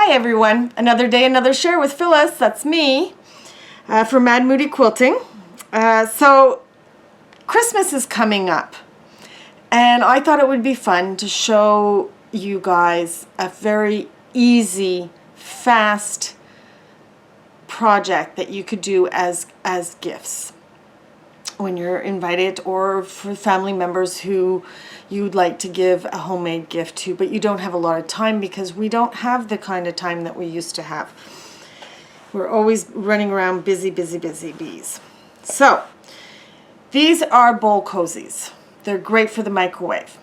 Hi everyone, another day, another share with Phyllis. That's me for Mad Moody Quilting. So Christmas is coming up and I thought it would be fun to show you guys a very easy, fast project that you could do as gifts when you're invited, or for family members who you'd like to give a homemade gift to, but you don't have a lot of time because we don't have the kind of time that we used to have. We're always running around busy bees. So these are bowl cozies. They're great for the microwave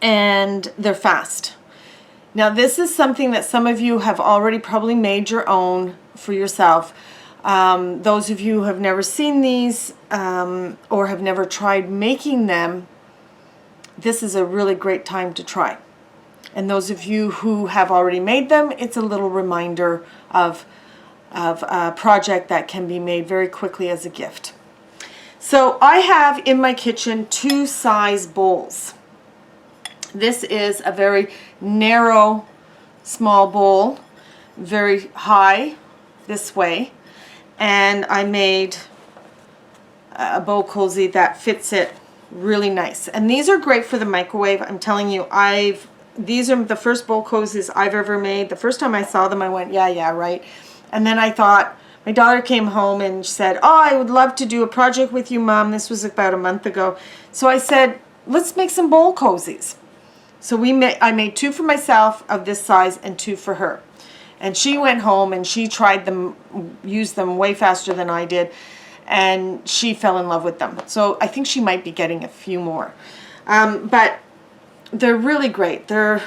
and they're fast. Now this is something that some of you have already probably made your own for yourself. Those of you who have never seen these or have never tried making them, this is a really great time to try. And those of you who have already made them, it's a little reminder of a project that can be made very quickly as a gift. So I have in my kitchen two size bowls. This is a very narrow, small bowl, very high this way. And I made a bowl cozy that fits it really nice. And these are great for the microwave. I'm telling you, these are the first bowl cozies I've ever made. The first time I saw them, I went, yeah, right. And then I thought, my daughter came home and said, oh, I would love to do a project with you, Mom. This was about a month ago. So I said, let's make some bowl cozies. So I made two for myself of this size and two for her. And she went home and she tried them, used them way faster than I did, and she fell in love with them. So I think she might be getting a few more. But they're really great. They're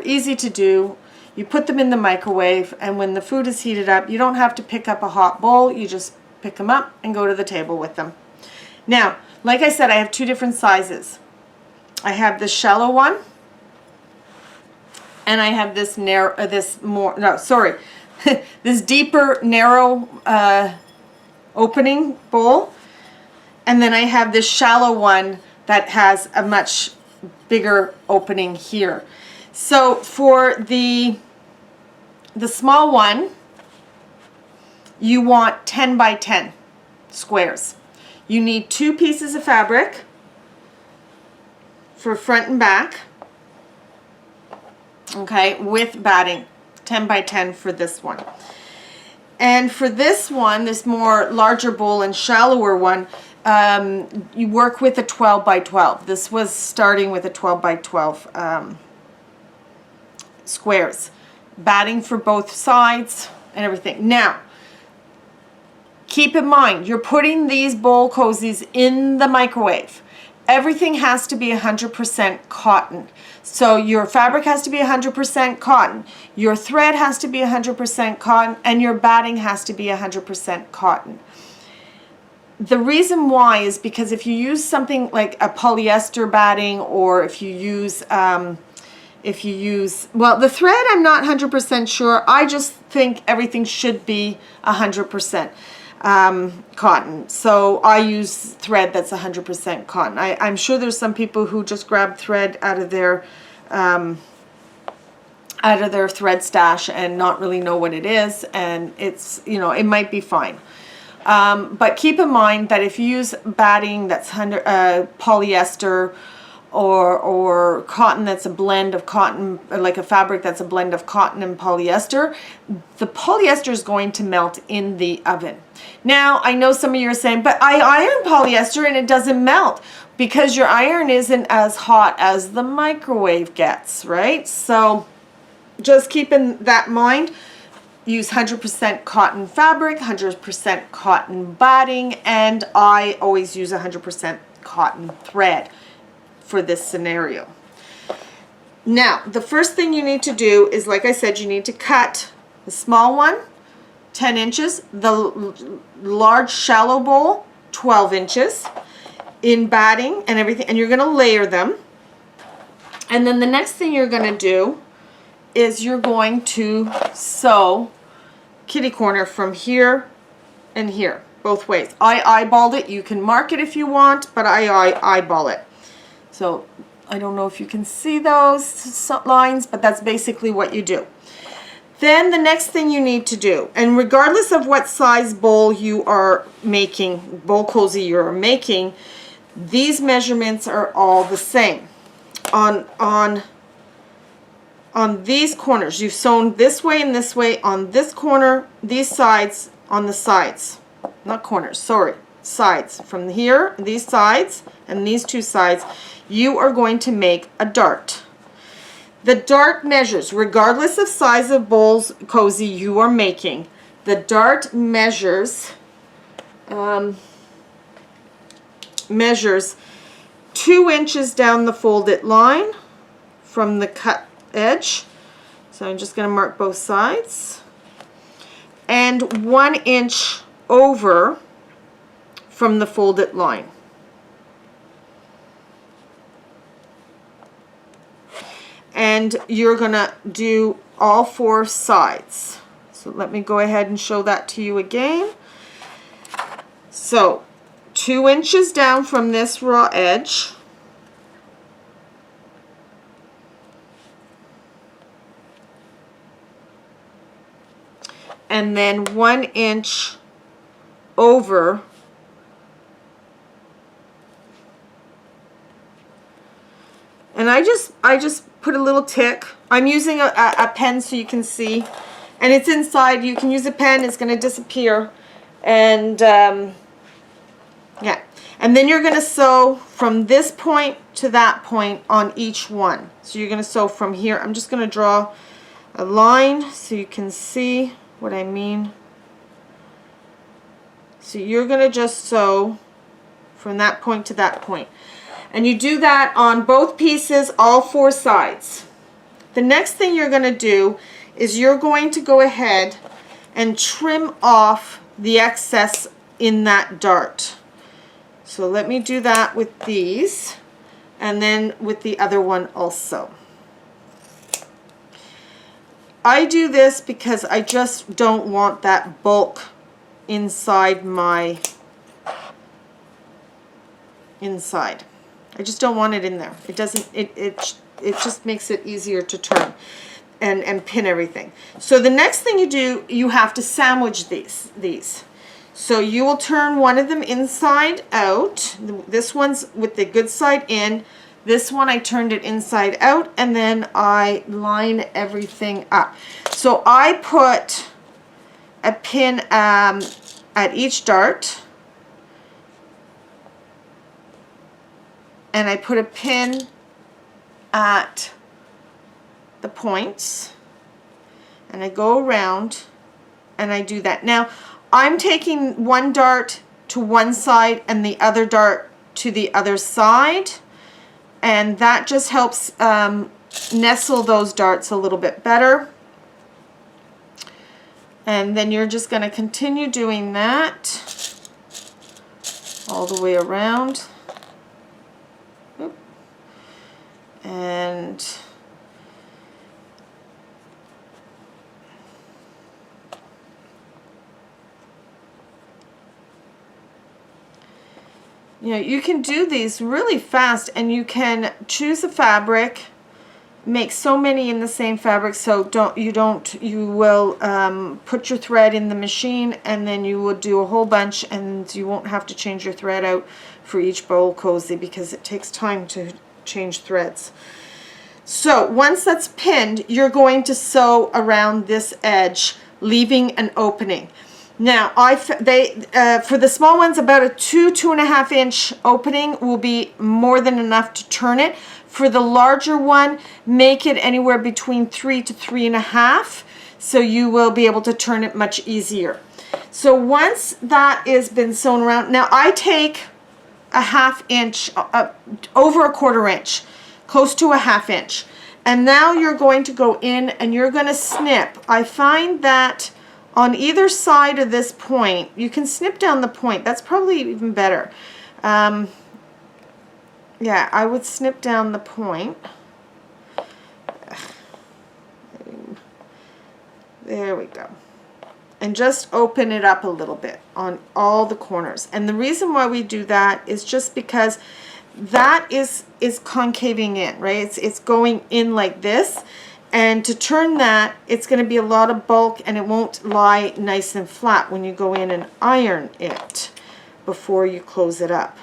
easy to do. You put them in the microwave, and when the food is heated up, you don't have to pick up a hot bowl. You just pick them up and go to the table with them. Now, like I said, I have two different sizes. I have this shallow one, and I have this narrow, this deeper, narrow opening bowl. And then I have this shallow one that has a much bigger opening here. So for the small one, you want 10 by 10 squares. You need 2 pieces of fabric for front and back. Okay, with batting, 10 by 10 for this one. And for this one, this more larger bowl and shallower one, you work with a 12 by 12. This was starting with a 12 by 12 squares. Batting for both sides and everything. Now, keep in mind, you're putting these bowl cozies in the microwave. Everything has to be 100% cotton. So your fabric has to be 100% cotton. Your thread has to be 100% cotton, and your batting has to be 100% cotton. The reason why is because if you use something like a polyester batting, or if you use, well, the thread, I'm not 100% sure. I just think everything should be 100%. Cotton. So I use thread that's 100% cotton. I'm sure there's some people who just grab thread out of their thread stash and not really know what it is, and it's, you know, it might be fine. But keep in mind that if you use batting that's polyester or cotton that's a blend of cotton, like a fabric that's a blend of cotton and polyester, the polyester is going to melt in the oven. Now, I know some of you are saying, but I iron polyester and it doesn't melt, because your iron isn't as hot as the microwave gets, right? So just keep in that mind. Use 100% cotton fabric, 100% cotton batting, and I always use 100% cotton thread for this scenario. Now, the first thing you need to do is, like I said, you need to cut the small one 10 inches, the large shallow bowl 12 inches in batting and everything, and you're going to layer them. And then the next thing you're going to do is you're going to sew kitty corner from here and here, both ways. I eyeballed it. You can mark it if you want, but I eyeball it. So I don't know if you can see those lines, but that's basically what you do. Then the next thing you need to do, and regardless of what size bowl you are making, bowl cozy you're making, these measurements are all the same. On these corners, you've sewn this way and this way on this corner, these sides, on the sides, not corners, sorry, sides. From here, these sides and these two sides, you are going to make a dart. The dart measures, regardless of size of bowls cozy you are making, the dart measures 2 inches down the folded line from the cut edge. So I'm just going to mark both sides. And 1 inch over from the folded line. And you're going to do all 4 sides. So let me go ahead and show that to you again. So 2 inches down from this raw edge. And then 1 inch over and I just put a little tick. I'm using a pen so you can see, and it's inside. You can use a pen, it's going to disappear. And yeah, and then you're going to sew from this point to that point on each one. So you're going to sew from here. I'm just going to draw a line so you can see what I mean. So you're going to just sew from that point to that point. And you do that on both pieces, all 4 sides. The next thing you're going to do is you're going to go ahead and trim off the excess in that dart. So let me do that with these, and then with the other one also. I do this because I just don't want that bulk inside my inside. I just don't want it in there. It doesn't, it just makes it easier to turn and pin everything. So the next thing you do, you have to sandwich these. So you will turn one of them inside out. This one's with the good side in. This one I turned it inside out, and then I line everything up. So I put a pin at each dart, and I put a pin at the points, and I go around and I do that. Now I'm taking one dart to one side and the other dart to the other side, and that just helps nestle those darts a little bit better. And then you're just going to continue doing that all the way around. Oop. And you know, you can do these really fast, and you can choose a fabric, make so many in the same fabric, so you will put your thread in the machine, and then you will do a whole bunch, and you won't have to change your thread out for each bowl cozy because it takes time to change threads. So once that's pinned, you're going to sew around this edge, leaving an opening. Now, for the small ones, about a 2.5 inch opening will be more than enough to turn it. For the larger one, make it anywhere between 3 to 3.5, so you will be able to turn it much easier. So once that has been sewn around, now I take a 1/2 inch, over a 1/4 inch, close to a 1/2 inch. And now you're going to go in and you're going to snip. I find that on either side of this point, you can snip down the point. That's probably even better. Yeah, I would snip down the point. There we go. And just open it up a little bit on all the corners. And the reason why we do that is just because that is concaving in, right? It's going in like this. And to turn that, it's going to be a lot of bulk, and it won't lie nice and flat when you go in and iron it before you close it up.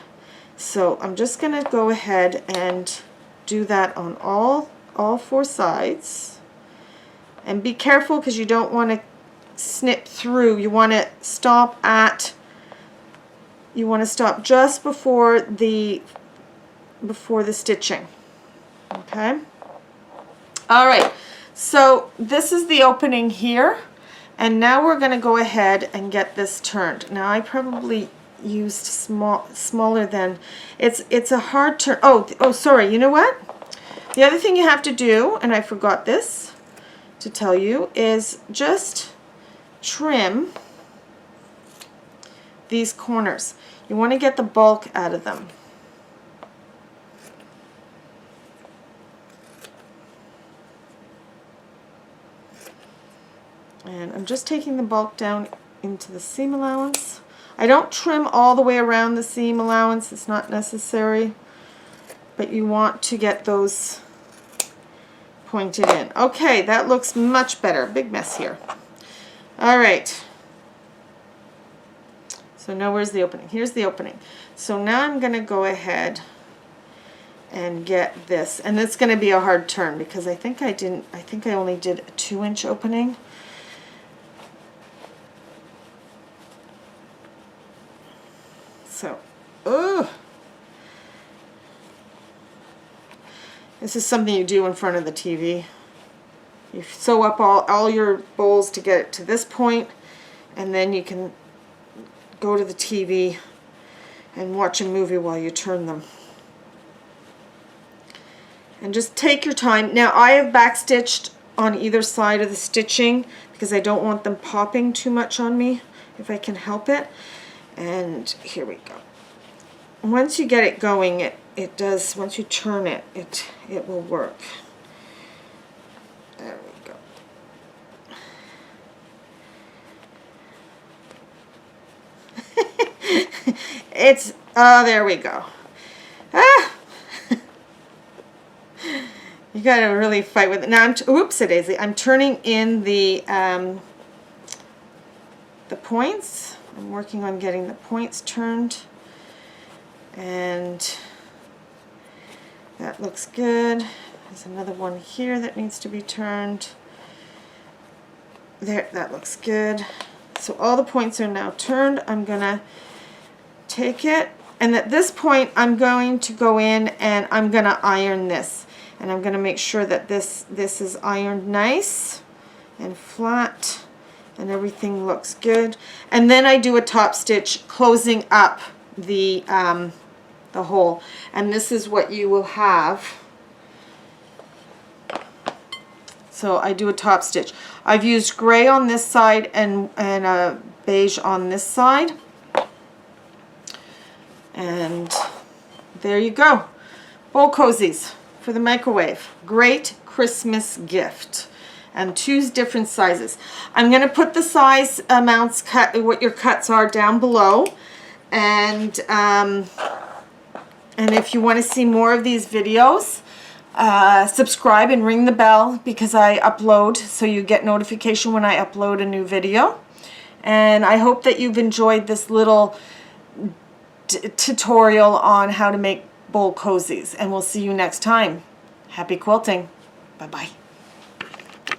So I'm just going to go ahead and do that on all 4 sides. And be careful, because you don't want to snip through. You want to stop just before the stitching. Okay? All right, so this is the opening here, and now we're going to go ahead and get this turned. Now I probably used smaller than, it's a hard turn. Oh, sorry, you know what? The other thing you have to do, and I forgot this to tell you, is just trim these corners. You want to get the bulk out of them. And I'm just taking the bulk down into the seam allowance. I don't trim all the way around the seam allowance, it's not necessary, but you want to get those pointed in. Okay, that looks much better. Big mess here. All right. So now where's the opening? Here's the opening. So now I'm going to go ahead and get this, and it's going to be a hard turn because I think I only did a 2-inch opening. So, this is something you do in front of the TV. You sew up all your bowls to get it to this point, and then you can go to the TV and watch a movie while you turn them. And just take your time. Now I have backstitched on either side of the stitching because I don't want them popping too much on me if I can help it. And here we go. Once you get it going, it does, once you turn it, it will work. There we go. There we go. Ah! You gotta really fight with it. Now, oopsie-daisy, I'm turning in the points. I'm working on getting the points turned, and that looks good. There's another one here that needs to be turned. There, that looks good. So all the points are now turned. I'm gonna take it, and at this point I'm going to go in and I'm gonna iron this, and I'm gonna make sure that this is ironed nice and flat and everything looks good. And then I do a top stitch closing up the hole, and this is what you will have. So I do a top stitch. I've used gray on this side and beige on this side, and there you go. Bowl cozies for the microwave. Great Christmas gift. And 2 different sizes. I'm going to put the size amounts, what your cuts are, down below. And if you want to see more of these videos, subscribe and ring the bell, because I upload, so you get notification when I upload a new video. And I hope that you've enjoyed this little tutorial on how to make bowl cozies. And we'll see you next time. Happy quilting. Bye-bye.